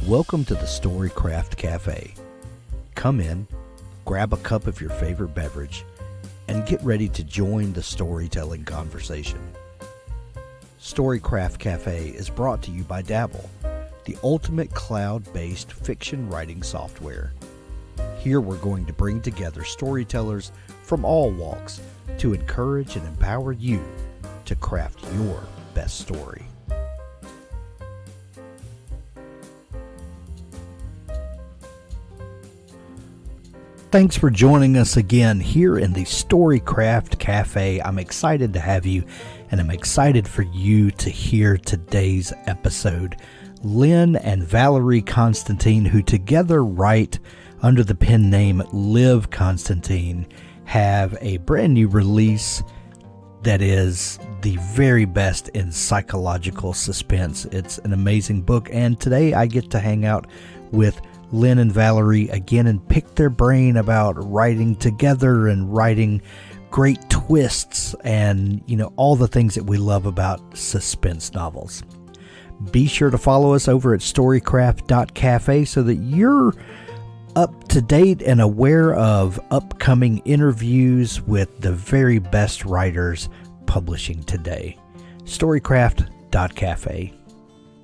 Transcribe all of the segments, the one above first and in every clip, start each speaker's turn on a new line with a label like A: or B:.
A: Welcome to the Storycraft Cafe. Come in, grab a cup of your favorite beverage, and get ready to join the storytelling conversation. Storycraft Cafe is brought to you by Dabble, the ultimate cloud-based fiction writing software. Here we're going to bring together storytellers from all walks to encourage and empower you to craft your best story. Thanks for joining us again here in the Storycraft Cafe. I'm excited to have you, and I'm excited for you to hear today's episode. Lynne and Valerie Constantine, who together write under the pen name Liv Constantine, have a brand new release that is the very best in psychological suspense. It's an amazing book, and today I get to hang out with Lynne and Valerie again and pick their brain about writing together and writing great twists and, all the things that we love about suspense novels. Be sure to follow us over at storycraft.cafe so that you're up to date and aware of upcoming interviews with the very best writers publishing today. Storycraft.cafe.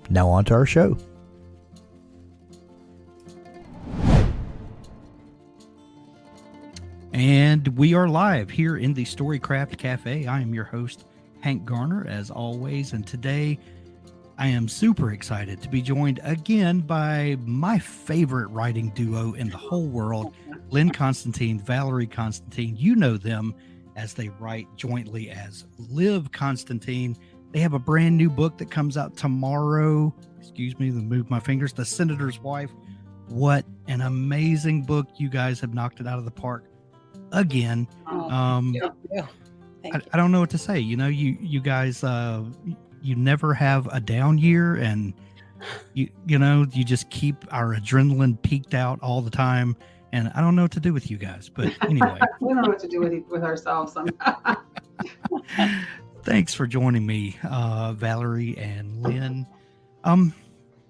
A: Now on to our show. And we are live here in the Storycraft Cafe. I am your host, Hank Garner, as always. And today I am super excited to be joined again by my favorite writing duo in the whole world, Lynne Constantine, Valerie Constantine. You know them as they write jointly as Liv Constantine. They have a brand new book that comes out tomorrow. Excuse me, to move my fingers. The Senator's Wife. What an amazing book. You guys have knocked it out of the park again. I don't know what to say. You guys, you never have a down year, and you just keep our adrenaline peaked out all the time, and I don't know what to do with you guys, but anyway.
B: We don't know what to do with ourselves sometimes.
A: Thanks for joining me, Valerie and Lynne.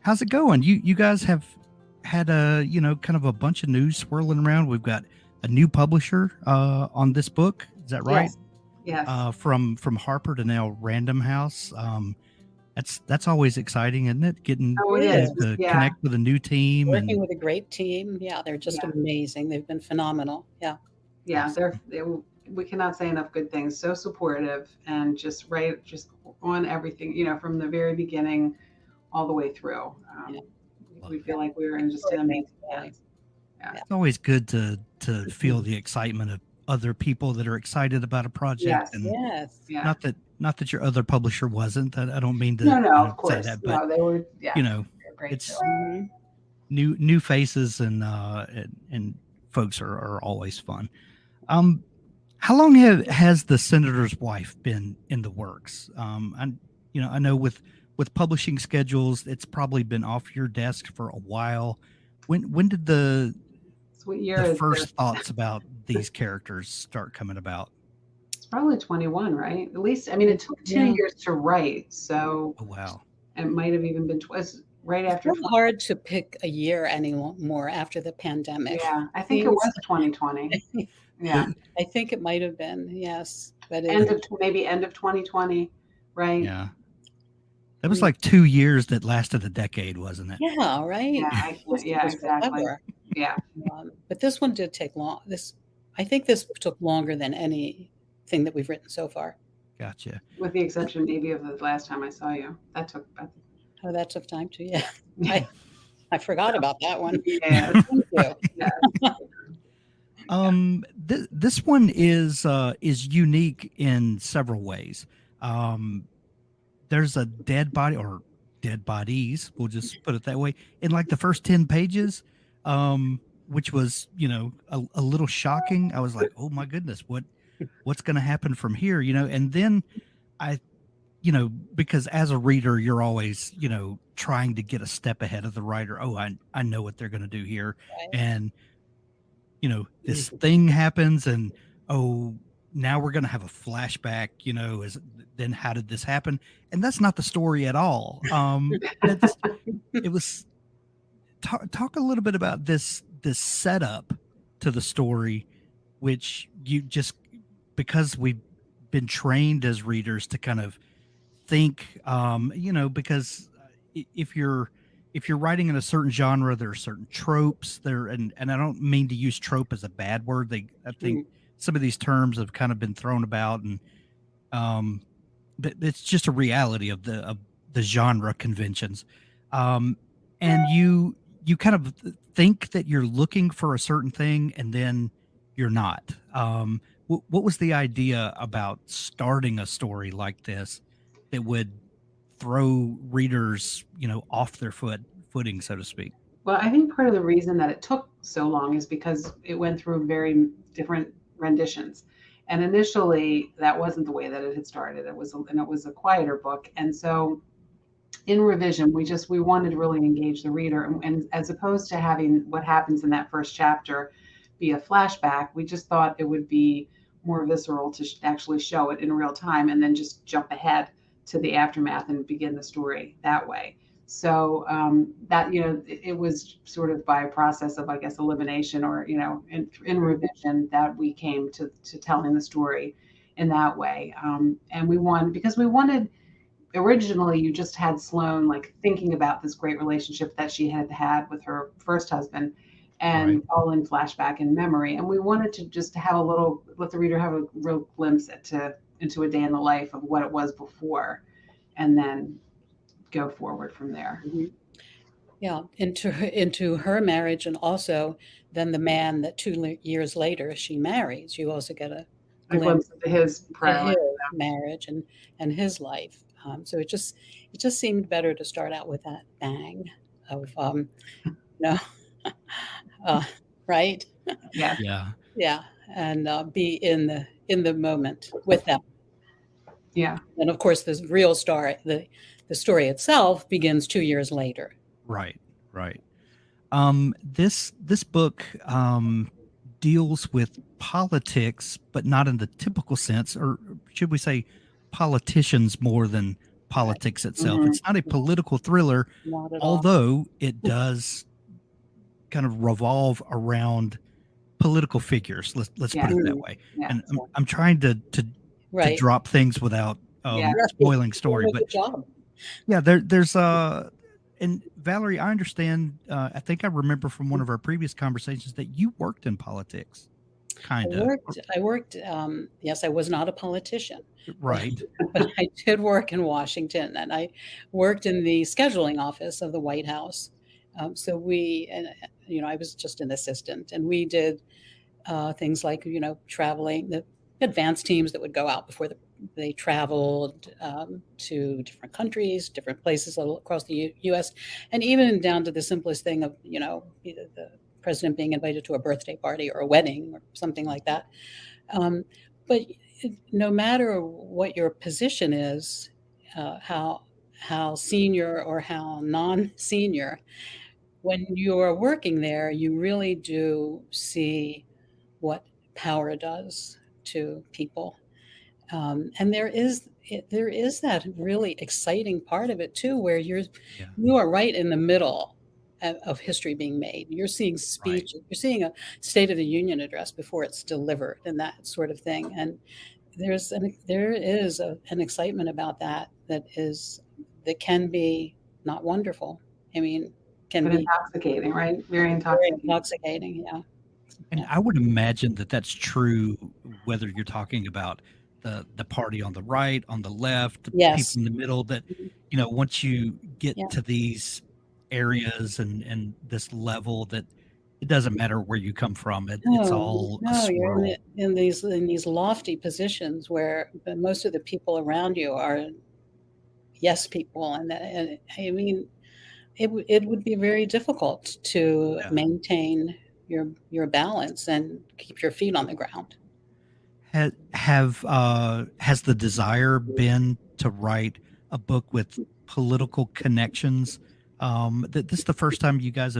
A: How's it going? You guys have had a kind of a bunch of news swirling around. We've got a new publisher on this book. Is that right?
B: Yes.
A: From Harper to now Random House. That's always exciting, isn't it? Getting to connect with a new team.
C: Working with a great team. Yeah, they're just amazing. They've been phenomenal. Yeah.
B: Yeah, we cannot say enough good things. So supportive and just on everything, from the very beginning all the way through. We feel like we're in just an amazing hands. Yeah.
A: It's always good to feel the excitement of other people that are excited about a project.
B: Yes.
A: Not that your other publisher wasn't. I don't mean to
B: of course.
A: say that, but
B: they were. Great.
A: It's new faces and folks are always fun. How long has The Senator's Wife been in the works? I know with publishing schedules, it's probably been off your desk for a while. When did the first thoughts about these characters start coming about?
B: It's probably 21, right? At least, it took 2 years to write. So,
A: oh, wow.
B: It might have even been right after.
C: It's hard to pick a year anymore after the pandemic.
B: Yeah, I think it was 2020. Yeah.
C: I think it might have been, yes. But
B: maybe end of 2020, right?
A: Yeah. That was like 2 years that lasted a decade, wasn't it?
C: Yeah, right.
B: Yeah, exactly. Yeah.
C: But this one did take long. I think this took longer than anything that we've written so far.
A: Gotcha.
B: With the exception maybe of the last time I saw you. That took
C: time too. Yeah. I forgot about that one.
B: Yeah.
C: Thank you.
B: Yeah.
A: This one is unique in several ways. There's a dead body or dead bodies, we'll just put it that way, in like the first 10 pages, which was, a little shocking. I was like, oh my goodness, what's going to happen from here? And then because as a reader, you're always, trying to get a step ahead of the writer. Oh, I know what they're going to do here.
C: Right.
A: And, this thing happens and, oh, now we're going to have a flashback, then how did this happen? And that's not the story at all. It was talk a little bit about this setup to the story, which you just, because we've been trained as readers to kind of think, because if you're writing in a certain genre, there are certain tropes there, and I don't mean to use trope as a bad word. I think
C: Mm.
A: some of these terms have kind of been thrown about, and um, it's just a reality of the genre conventions. Um, and you kind of think that you're looking for a certain thing, and then you're not. What was the idea about starting a story like this that would throw readers, off their footing, so to speak?
B: Well, I think part of the reason that it took so long is because it went through very different renditions. And initially, that wasn't the way that it had started. And it was a quieter book. And so in revision, we wanted to really engage the reader. And as opposed to having what happens in that first chapter be a flashback, we just thought it would be more visceral to actually show it in real time and then just jump ahead to the aftermath and begin the story that way. So that, it was sort of by a process of, I guess, elimination, or, in revision, that we came to telling the story in that way. And because we wanted, originally you just had Sloane like thinking about this great relationship that she had had with her first husband, and
A: Right.
B: all in flashback and memory. And we wanted to just have let the reader have a real glimpse into a day in the life of what it was before, and then go forward from there.
C: Mhm. Yeah, into her marriage, and also then the man that 2 years later she marries. You also get a
B: A
C: glimpse
B: glimpse into his
C: to
B: prior
C: his
B: life.
C: marriage and his life. So it just seemed better to start out with that bang of no, uh, right?
B: Yeah.
A: Yeah.
C: Yeah, and be in the moment with them.
B: Yeah.
C: And of course, the real story, the story itself, begins 2 years later.
A: Right. Right. This book deals with politics, but not in the typical sense, or should we say politicians more than
C: Right.
A: politics itself.
B: Mhm.
A: It's not a political thriller,
C: Not at all.
A: although it does kind of revolve around political figures. Let's put
B: Yes.
A: it that
C: Mm,
A: way.
B: Yes.
A: And I'm trying to
C: right.
A: drop things without
B: Yeah.
C: Right.
A: spoiling
C: You're
A: story,
C: doing a
A: but
C: good job.
A: yeah, there's and Valerie, I understand. I think I remember from one of our previous conversations that you worked in politics,
C: I
A: kind of.
C: worked. I worked. Yes, I was not a politician, but
A: Right.
C: but I did work in Washington, and I worked in the scheduling office of the White House. So I was just an assistant, and we did things like traveling, the advanced teams that would go out before they traveled to different countries, different places all across the U.S., and even down to the simplest thing of either the president being invited to a birthday party or a wedding or something like that. But no matter what your position is, how senior or how non-senior, when you are working there, you really do see what power does to people. And there is that really exciting part of it too, where
A: Yeah.
C: you are right in the middle of history being made. You're seeing
A: Right.
C: speech, you're seeing a State of the Union address before it's delivered, and that sort of thing. And there is an excitement about that can be not wonderful. I mean, can
B: But
C: be
B: intoxicating, right? Very
C: very
B: intoxicating.
C: intoxicating. Yeah,
A: And
C: yeah.
A: I would imagine that that's true whether you're talking about the party on the right, on the left, the people
C: Yes.
A: in the middle. That
C: Mhm.
A: once you get
C: Yeah.
A: to these areas and this level, that it doesn't matter where you come from. It's
C: No,
A: all a
C: no, you're
A: swirl.
C: in these lofty positions where most of the people around you are yes people, and I mean, it would be very difficult to
A: Yeah.
C: maintain your balance and keep your feet on the ground.
A: Has the desire been to write a book with political connections? This is the first time you guys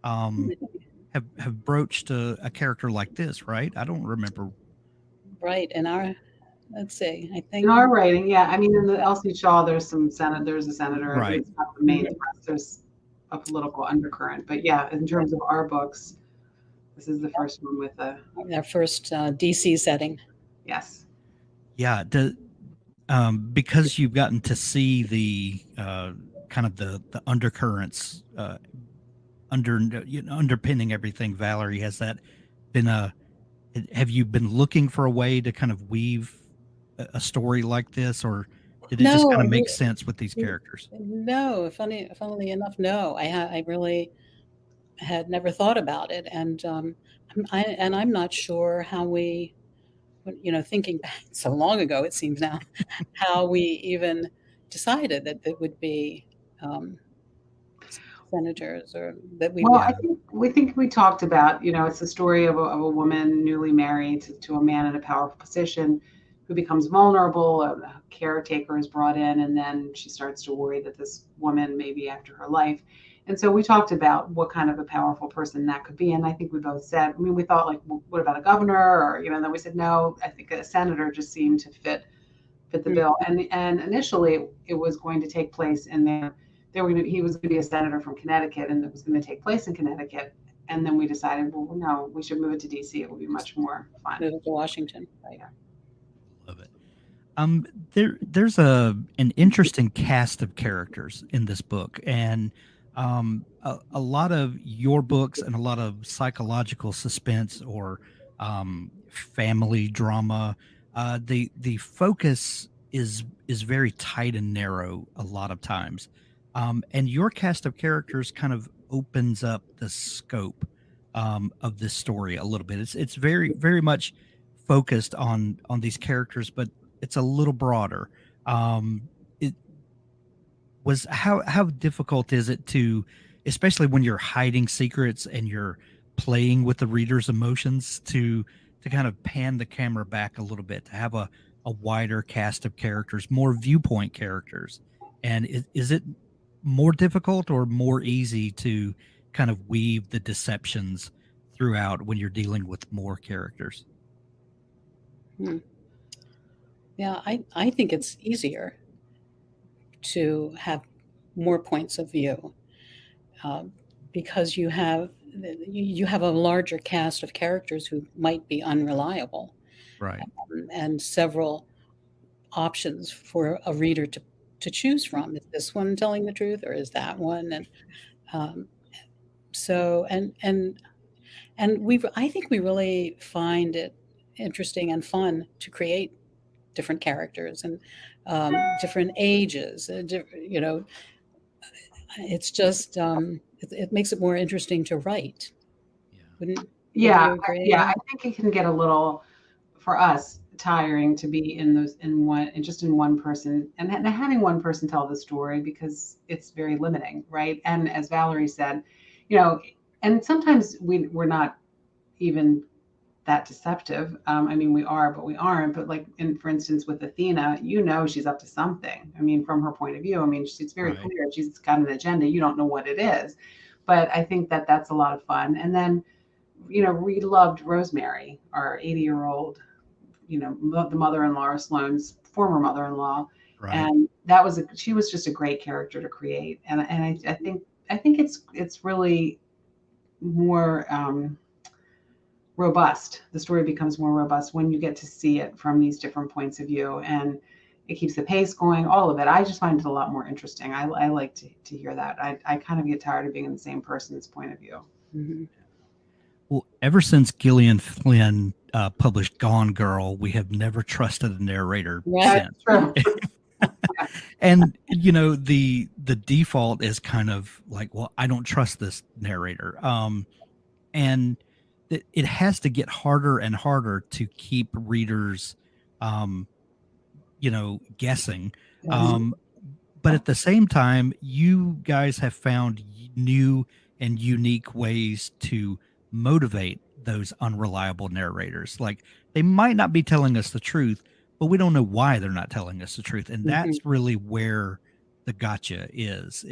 A: um, have broached a character like this, right? I don't remember.
C: Right, let's see, I
B: In
C: think.
B: our writing, yeah. I mean, in the Elsie Shaw, there's a senator, but
A: Right.
B: it's not the main
C: Mhm.
B: thrust. There's a political undercurrent. But yeah, in terms of our books, this is the first one with a
C: Our first DC setting.
B: yes.
A: Yeah, because you've gotten to see the kind of the undercurrents underpinning everything. Valerie, has that been have you been looking for a way to kind of weave a story like this, or did it just kind of
C: No,
A: make sense with these characters?
C: no. Funnily enough, no. I really had never thought about it, and I'm not sure how we, thinking back so long ago, it seems now, how we even decided that it would be um, senators, or that we
B: Well,
C: would.
B: I think we talked about, it's the story of a woman newly married to a man in a powerful position who becomes vulnerable. A caretaker is brought in, and then she starts to worry that this woman may be after her life. And so we talked about what kind of a powerful person that could be. And I think we both said, we thought like, well, what about a governor? Or, then we said, no, I think a senator just seemed to fit the bill. And initially it was going to take place in he was going to be a senator from Connecticut, and it was going to take place in Connecticut. And then we decided, well, no, we should move it to DC. It will be much more fun.
C: Move it to Washington, right?
B: Yeah.
A: Love it. There's an interesting cast of characters in this book, and a lot of your books and a lot of psychological suspense or family drama. The focus is very tight and narrow a lot of times, and your cast of characters kind of opens up the scope of this story a little bit. It's very very much focused on these characters, but it's a little broader. It was how difficult is it to, especially when you're hiding secrets and you're playing with the reader's emotions, to kind of pan the camera back a little bit, to have a wider cast of characters, more viewpoint characters? And is it more difficult or more easy to kind of weave the deceptions throughout when you're dealing with more characters?
C: Yeah, I think it's easier to have more points of view, because you have a larger cast of characters who might be unreliable,
A: Right.
C: and several options for a reader to choose from. Is this one telling the truth, or is that one? And so I think we really find it interesting and fun to create different characters and different ages. It's just it makes it more interesting to write.
A: Yeah.
C: Wouldn't
B: Yeah.
C: you agree?
B: Yeah. I think it can get a little, for us, tiring to be in one person, and having one person tell the story, because it's very limiting, right? And as Valerie said, and sometimes we're not even that deceptive. We are, but we aren't. But like, for instance, with Athena, she's up to something. From her point of view, it's very
A: Right.
B: clear she's got an agenda. You don't know what it is, but I think that that's a lot of fun. And then, we loved Rosemary, our 80-year-old, the mother-in-law, Sloane's former mother-in-law,
A: Right.
B: and she was just a great character to create. And I think it's really more robust. The story becomes more robust when you get to see it from these different points of view, and it keeps the pace going, all of it. I just find it a lot more interesting. I like to hear that. I kind of get tired of being in the same person's point of view.
C: Mm-hmm.
A: Well, ever since Gillian Flynn published Gone Girl, we have never trusted a narrator
C: Right.
A: since.
B: True.
A: And the default is kind of like, well, I don't trust this narrator. And it has to get harder and harder to keep readers guessing.
C: Yes.
A: But at the same time, you guys have found new and unique ways to motivate those unreliable narrators. Like, they might not be telling us the truth, but we don't know why they're not telling us the truth. And that's really where the gotcha is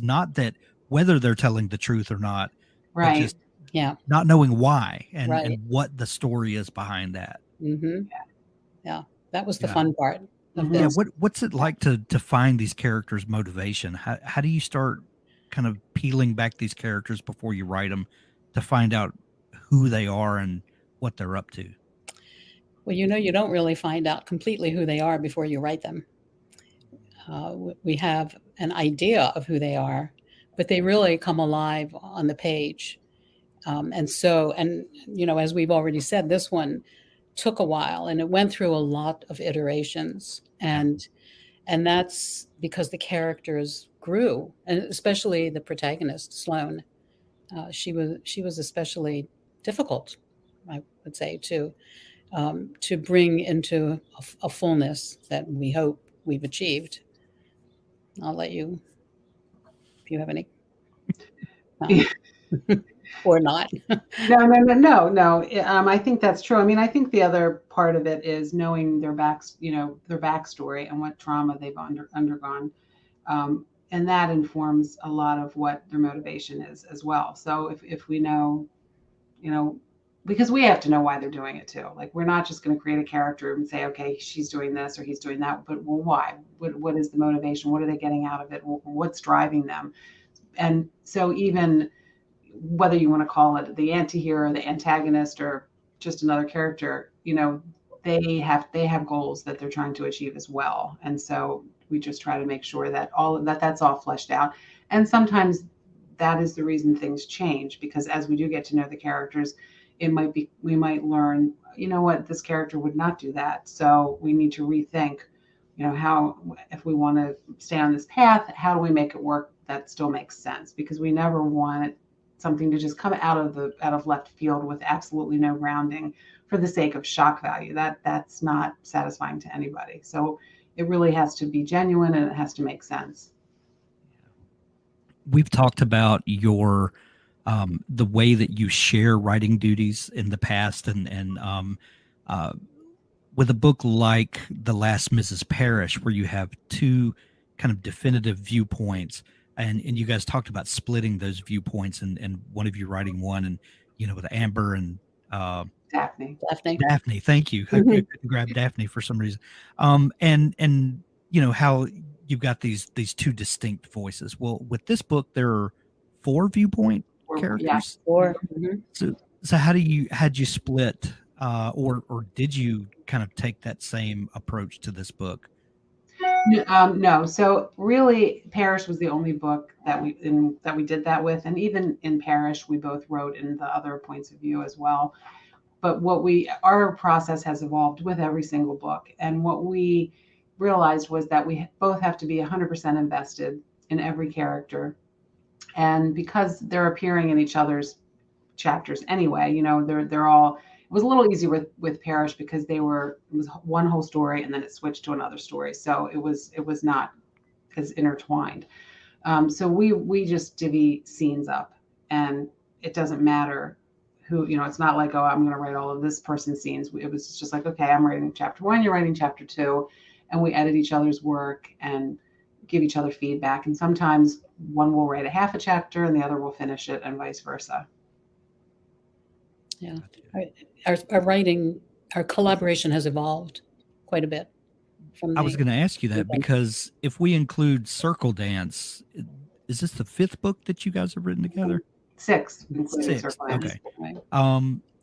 A: not that whether they're telling the truth or not, but
B: Right.
A: just
C: Yeah.
A: not knowing why and
C: Right.
A: what the story is behind that.
C: Mm-hmm. Yeah. That was the
A: Yeah.
C: fun part of
B: Mhm.
A: Yeah.
C: this.
A: What's it like to find these characters' motivation? How do you start kind of peeling back these characters before you write them to find out who they are and what they're up to?
C: Well, you don't really find out completely who they are before you write them. We have an idea of who they are, but they really come alive on the page. And as we've already said, this one took a while, and it went through a lot of iterations, and that's because the characters grew, and especially the protagonist, Sloane. She was especially difficult, I would say, to bring into a fullness that we hope we've achieved. I'll let you, if you have any, or not.
B: No. I think that's true. I mean, I think the other part of it is knowing their backstory and what trauma they've undergone. And that informs a lot of what their motivation is as well. So if we know, because we have to know why they're doing it too. Like, we're not just going to create a character and say, okay, she's doing this or he's doing that, but well, why? What is the motivation? What are they getting out of it? What's driving them? And so even whether you want to call it the anti-hero, the antagonist, or just another character, they have goals that they're trying to achieve as well. And so we just try to make sure that that's all fleshed out. And sometimes that is the reason things change, because as we do get to know the characters, we might learn, what, this character would not do that. So we need to rethink, how, if we want to stay on this path, how do we make it work that still makes sense? Because we never want something to just come out of left field with absolutely no grounding for the sake of shock value. That's not satisfying to anybody. So it really has to be genuine, and it has to make sense.
A: We've talked about your the way that you share writing duties in the past, and with a book like The Last Mrs. Parrish, where you have two kind of definitive viewpoints, and you guys talked about splitting those viewpoints, and one of you writing one, and with Amber and
B: Daphne.
A: Daphne, thank you. I couldn't grab Daphne for some reason. And how you've got these two distinct voices. Well, with this book, there are four viewpoint characters.
B: Yeah,
C: four.
A: So how'd you split, or did you kind of take that same approach to this book?
B: No. So really, Parrish was the only book that we did that with, and even in Parrish, we both wrote in the other points of view as well. But our process has evolved with every single book, and what we realized was that we both have to be 100% invested in every character, and because they're appearing in each other's chapters anyway, they're all. It was a little easier with Parrish because it was one whole story, and then it switched to another story. So it was not as intertwined. So we just divvy scenes up, and it doesn't matter who, it's not like, oh, I'm going to write all of this person's scenes. It was just like, okay, I'm writing chapter 1, you're writing chapter 2, and we edit each other's work and give each other feedback. And sometimes one will write a half a chapter and the other will finish it, and vice versa.
C: Yeah. Our collaboration has evolved quite a bit.
A: I was going to ask you that, because if we include Circle Dance, is this the 5th book that you guys have written together?
B: 6.
A: 6. Okay.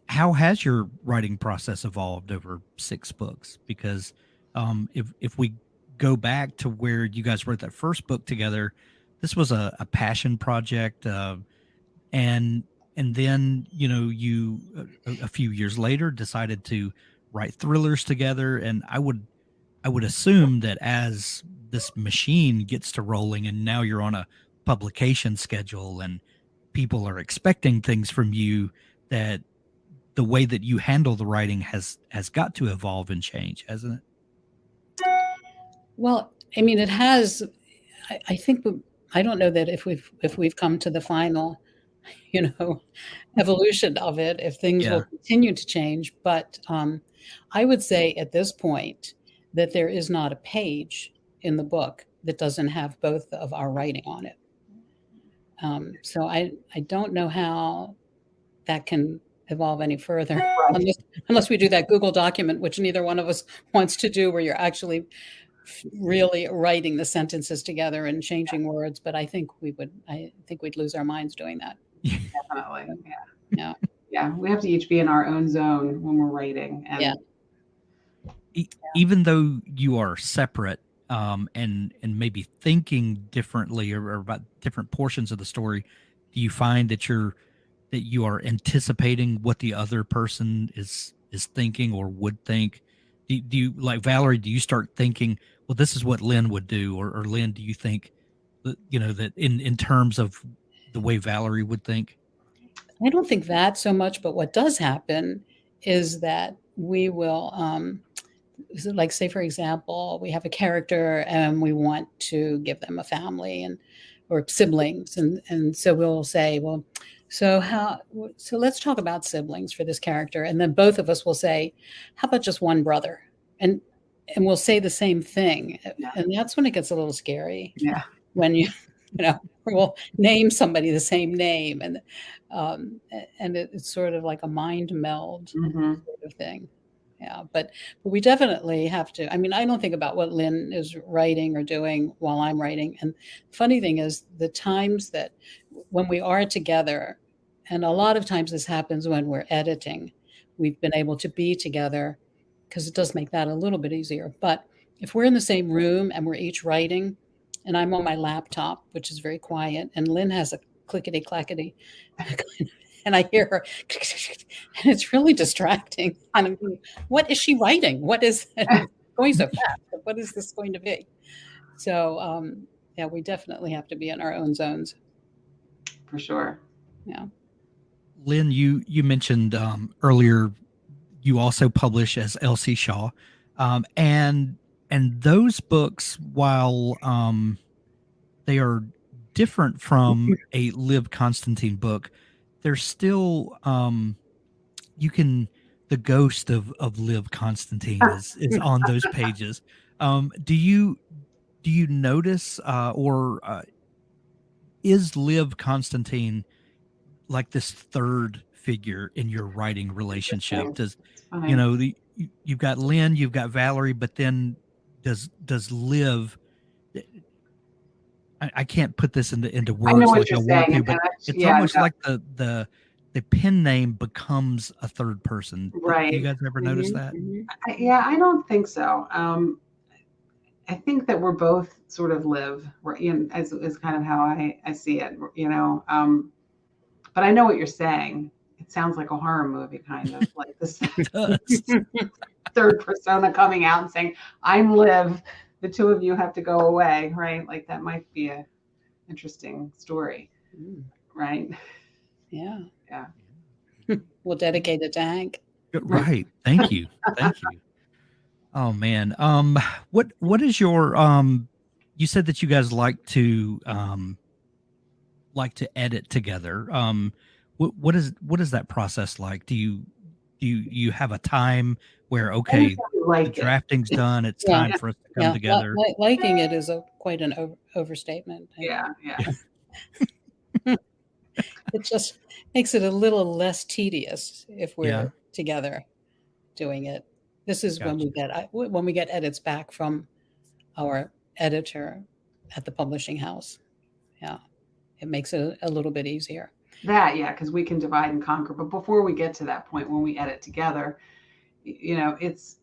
A: How has your writing process evolved over 6 books? Because if we go back to where you guys wrote that first book together, this was a passion project, and then you a few years later decided to write thrillers together. And I would assume that as this machine gets to rolling, and now you're on a publication schedule and people are expecting things from you, that the way that you handle the writing has got to evolve and change, hasn't it?
C: Well, I mean, it has. I think I don't know that if we've come to the final, evolution of it, if things will continue to change. But I would say at this point that there is not a page in the book that doesn't have both of our writing on it. So I don't know how that can evolve any further, unless we do that Google document, which neither one of us wants to do, where you're actually really writing the sentences together and changing words, but I think we'd lose our minds doing that.
B: Definitely. Yeah.
C: Yeah.
B: Yeah. We have to each be in our own zone when we're writing. And
C: Yeah.
A: Even though you are separate, and maybe thinking differently or about different portions of the story, do you find that you are anticipating what the other person is thinking or would think? Do you, like Valerie, do you start thinking, well, this is what Lynn would do, or Lynn, do you think that, that in terms of the way Valerie would think?
C: I don't think that so much, but what does happen is that we will, like, say, for example, we have a character and we want to give them a family or siblings. And so we'll say, well, so let's talk about siblings for this character. And then both of us will say, how about just one brother? And we'll say the same thing.
B: Yeah.
C: And that's when it gets a little scary.
B: Yeah.
C: When we'll name somebody the same name, and it's sort of like a mind meld sort of thing. Yeah, but we definitely have to. I mean, I don't think about what Lynn is writing or doing while I'm writing. And the funny thing is, the times that when we are together, and a lot of times this happens when we're editing, we've been able to be together because it does make that a little bit easier. But if we're in the same room and we're each writing, and I'm on my laptop, which is very quiet, and Lynn has a clickety clackety, and I hear her, and it's really distracting. And I'm thinking, what is she writing? What is going so fast? What is this going to be? So, yeah, we definitely have to be in our own zones.
B: For sure.
C: Yeah.
A: Lynn, you mentioned earlier you also publish as L.C. Shaw, and those books, while they are different from a Liv Constantine book, they're still the ghost of Liv Constantine is on those pages. Do you notice or is Liv Constantine like this third figure in your writing relationship? Does you've got Lynn, you've got Valerie, but then does Liv? I can't put this into words like I want to, but it's almost like the pen name becomes a third person.
B: Right.
A: Do you guys ever notice that?
B: Yeah, I don't think so. I think that we're both sort of Liv, is kind of how I see it, but I know what you're saying. It sounds like a horror movie, kind of like this third persona coming out and saying, I'm Liv, the two of you have to go away, right? Like that might be a interesting story, right?
C: Yeah.
B: Yeah.
C: We'll dedicate it to Hank.
A: Right. Thank you. Thank you. Oh man. What is your you said that you guys like to edit together. What is that process like? Do you have a time where, okay, the drafting's done, it's time for us to come together?
C: Liking it is quite an overstatement.
B: Yeah.
C: It just makes it a little less tedious if we're together doing it. This is when we get edits back from our editor at the publishing house. Yeah, it makes it a little bit easier.
B: Because we can divide and conquer. But before we get to that point, when we edit together, it's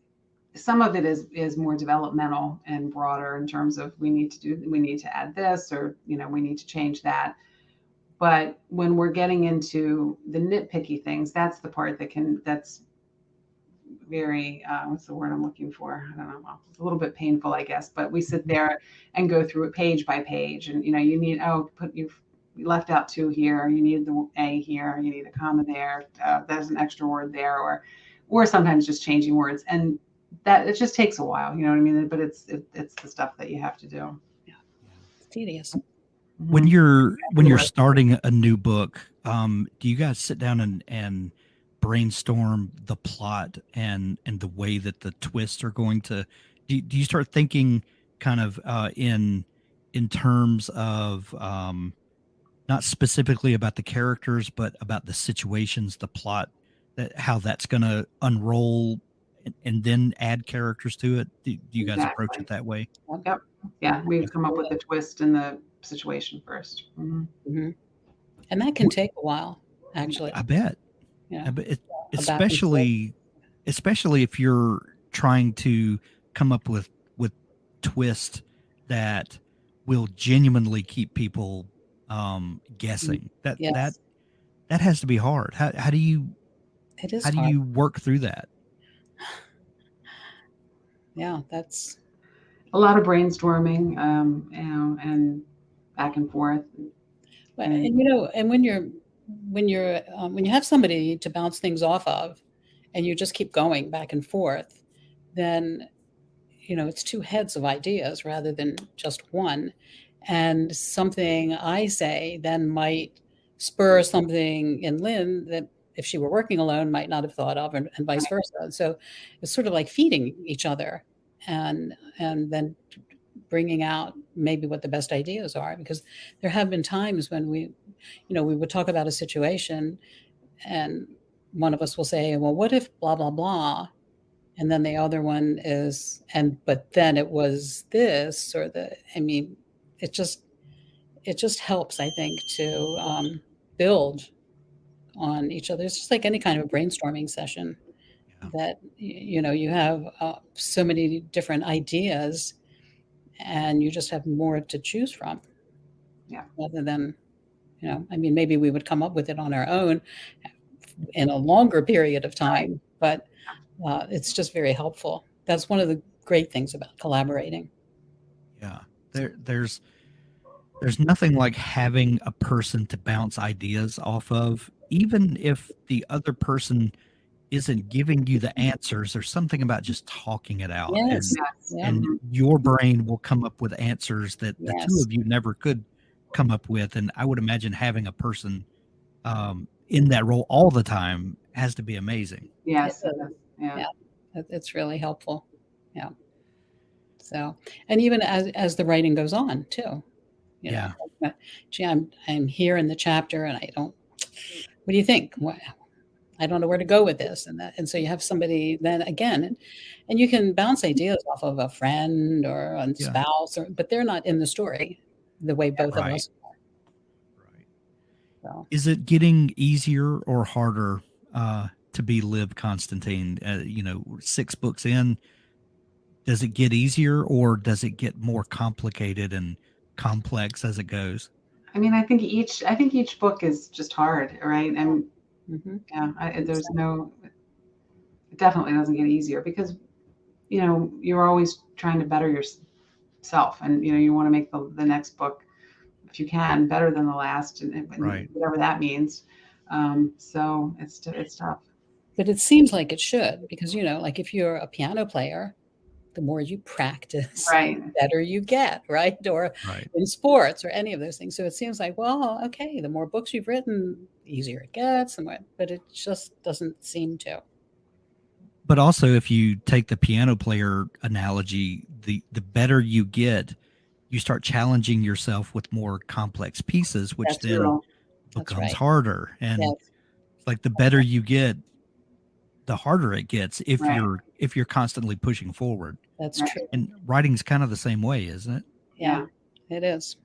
B: some of it is more developmental and broader in terms of we need to add this, or we need to change that. But when we're getting into the nitpicky things, that's the part that's very what's the word I'm looking for? I don't know. Well, it's a little bit painful, I guess. But we sit there and go through it page by page, and you need you've left out 2 here, you need the A here, you need a comma there, there's an extra word there, or sometimes just changing words, and that it just takes a while. You know what I mean? But it's the stuff that you have to do.
C: Yeah, it's tedious.
A: When you're starting a new book, do you guys sit down and brainstorm the plot and the way that the twists are going to? Do you start thinking kind of in terms of not specifically about the characters, but about the situations, the plot, how that's going to unroll and then add characters to it? Do you guys approach
B: Exactly.
A: it that way?
B: Yep. Yeah, we come up with the twist and the situation first.
C: Mhm. And that can take a while, actually.
A: I bet.
C: You
A: I
C: know,
A: bet
C: a back and forth.
A: especially if you're trying to come up with twist that will genuinely keep people guessing.
C: Yes,
A: That has to be hard.
C: it is
A: how do
C: hard.
A: you work through that?
C: Yeah, that's
B: A lot of brainstorming, and back and forth.
C: and
B: And
C: and when you have somebody to bounce things off of, and you just keep going back and forth, then it's two heads of ideas rather than just one. And something I say then might spur something in Lynn that if she were working alone might not have thought of, and vice versa. And so it's sort of like feeding each other, and then bringing out maybe what the best ideas are, because there have been times when we would talk about a situation, and one of us will say, well, what if blah blah blah, and then the other one is, but then it was this, or it just helps, I think, to build on each other. It's just like any kind of a brainstorming session,
A: Yeah.
C: that you have so many different ideas, and you just have more to choose from.
B: Yeah.
C: Rather than, maybe we would come up with it on our own in a longer period of
B: right.
C: time, but it's just very helpful. That's one of the great things about collaborating.
A: Yeah. There's nothing like having a person to bounce ideas off of, even if the other person isn't giving you the answers. There's something about just talking it out,
C: Yes.
A: and
B: Yes.
C: Yeah.
A: and your brain will come up with answers that the two
C: Yes.
A: of you never could come up with. And I would imagine having a person in that role all the time has to be amazing.
B: Yes.
C: It
B: It
C: is.
B: is. Yeah.
C: Yeah. It's really helpful. Yeah. So, and even as the writing goes on too,
A: Yeah.
C: gee, I'm here in the chapter, and what do you think? I don't know where to go with this, and so you have somebody then again, and you can bounce ideas off of a friend or a
A: Yeah.
C: spouse, but they're not in the story the way both of
A: Right.
C: us are.
A: Right.
C: So.
A: Is it getting easier or harder to be Liv Constantine? 6 books in, does it get easier or does it get more complicated and complex as it goes?
B: I mean, I think each book is just hard, right? And
C: Mm-hmm.
B: yeah, it definitely doesn't get easier because you're always trying to better yourself, and you want to make the next book, if you can, better than the last, and
A: Right.
B: whatever that means. So it's tough.
C: But it seems like it should, because like if you're a piano player, the more you practice,
B: Right.
C: the better you get, right? Or
A: Right.
C: in sports or any of those things. So it seems like, well, okay, the more books you've written, the easier it gets, but it just doesn't seem to.
A: But also, if you take the piano player analogy, the better you get, you start challenging yourself with more complex pieces, which
C: That's
A: then
B: True.
C: that's
A: becomes
C: right.
A: harder. And
C: Yes.
A: it's like the better you get, the harder it gets if
B: Right.
A: you're constantly pushing forward.
C: That's
B: Right.
C: true.
A: And writing's kind of the same way, isn't it?
C: Yeah, it is.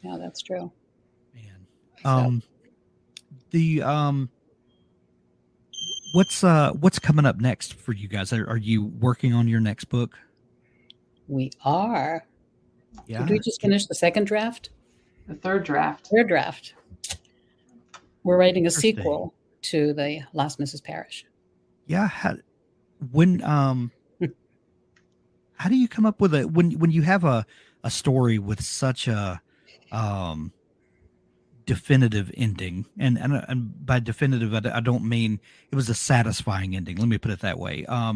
C: Yeah, that's true.
A: Man.
C: So
A: The what's coming up next for you guys? Are you working on your next book?
C: we are.
A: Yeah.
C: Did we just finish the second draft?
B: The third draft.
C: Third draft. We're writing a
A: Interesting.
C: sequel to the Last Mrs. Parrish.
A: Yeah. When how do you come up with when you have a story with such a definitive ending, and by definitive I don't mean it was a satisfying ending, let me put it that way. How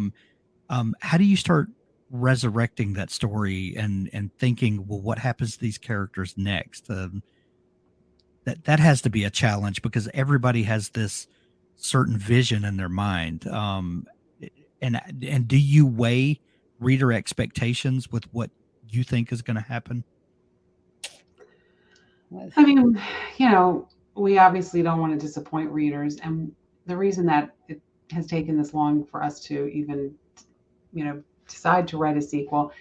A: do you start resurrecting that story and thinking, well, what happens to these characters next? That has to be a challenge because everybody has this certain vision in their mind. And do you weigh reader expectations with what you think is going to happen?
B: I mean, we obviously don't want to disappoint readers, and the reason that has taken this long for us to even, decide to write a sequel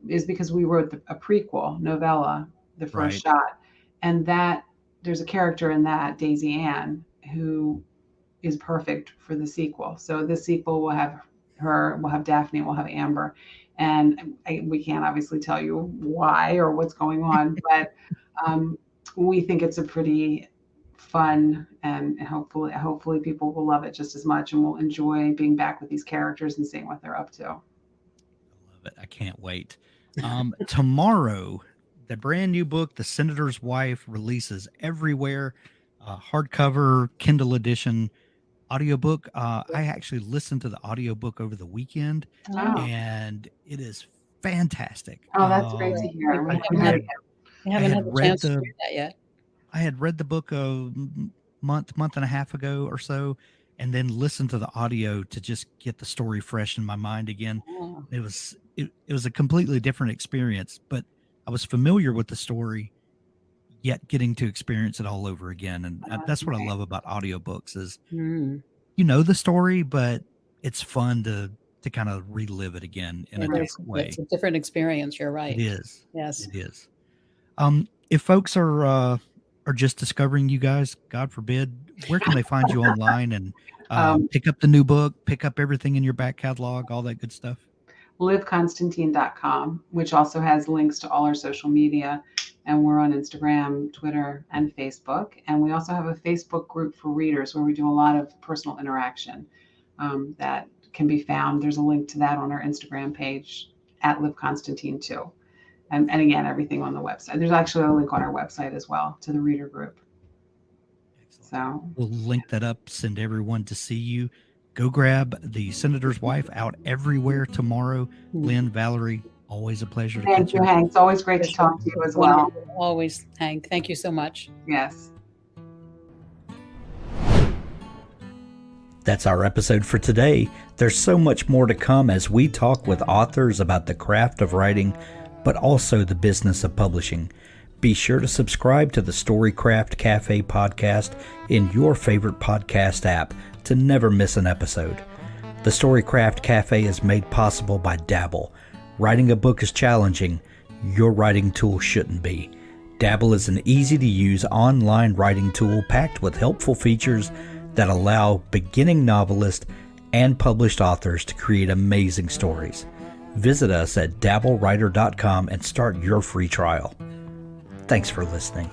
B: is because we wrote a prequel novella, The First
A: Right.
B: Shot. And that there's a character in that, Daisy Ann, who is perfect for the sequel. So this sequel will have her, we'll have Daphne, we'll have Amber. And we can't obviously tell you why or what's going on, but we think it's a pretty fun, and hopefully people will love it just as much and will enjoy being back with these characters and seeing what they're up to.
A: I love it. I can't wait. Tomorrow, the brand new book, The Senator's Wife, releases everywhere. Hardcover, Kindle edition, audiobook. I actually listened to the audiobook over the weekend,
B: Oh,
A: and it is fantastic.
B: that's great to hear. We
A: I
B: haven't heard
A: had
B: it
C: I
A: I
C: haven't
A: had
C: had the
A: read
C: chance to
A: the
C: read that yet.
A: I had read the book a month and a half ago or so, and then listened to the audio to just get the story fresh in my mind again.
C: Oh,
A: It was a completely different experience, but I was familiar with the story, yet getting to experience it all over again. And
B: That's
A: that's what I
B: great.
A: love about audiobooks is
C: mm.
A: you know the story, but it's fun to kind of relive it again in a
C: It is.
A: different way.
C: It's a different experience. You're
A: It
C: right.
A: is.
C: Yes.
A: It is. If folks are just discovering you guys, God forbid, where can they find you online and
B: Um,
A: pick up the new book, pick up everything in your back catalog, all that good stuff?
B: LivConstantine.com, which also has links to all our social media. And we're on Instagram, Twitter, and Facebook. And we also have a Facebook group for readers where we do a lot of personal interaction that can be found. There's a link to that on our Instagram page at Liv Constantine too. And again, everything on the website. There's actually a link on our website as well to the reader group.
A: Excellent.
B: So
A: We'll link that up, send everyone to see you. Go grab The Senator's Wife, out everywhere tomorrow. Lynn, Valerie, always a pleasure to
B: thank
A: catch
B: you,
A: up.
B: Hank. It's always great
C: For
B: to
C: sure.
B: talk to you
C: It's
B: as well.
C: wonderful. Always, Hank. Thank you so much.
B: Yes.
A: That's our episode for today. There's so much more to come as we talk with authors about the craft of writing, but also the business of publishing. Be sure to subscribe to the Storycraft Cafe podcast in your favorite podcast app to never miss an episode. The Storycraft Cafe is made possible by Dabble. Writing a book is challenging. Your writing tool shouldn't be. Dabble is an easy-to-use online writing tool packed with helpful features that allow beginning novelists and published authors to create amazing stories. Visit us at dabblewriter.com and start your free trial. Thanks for listening.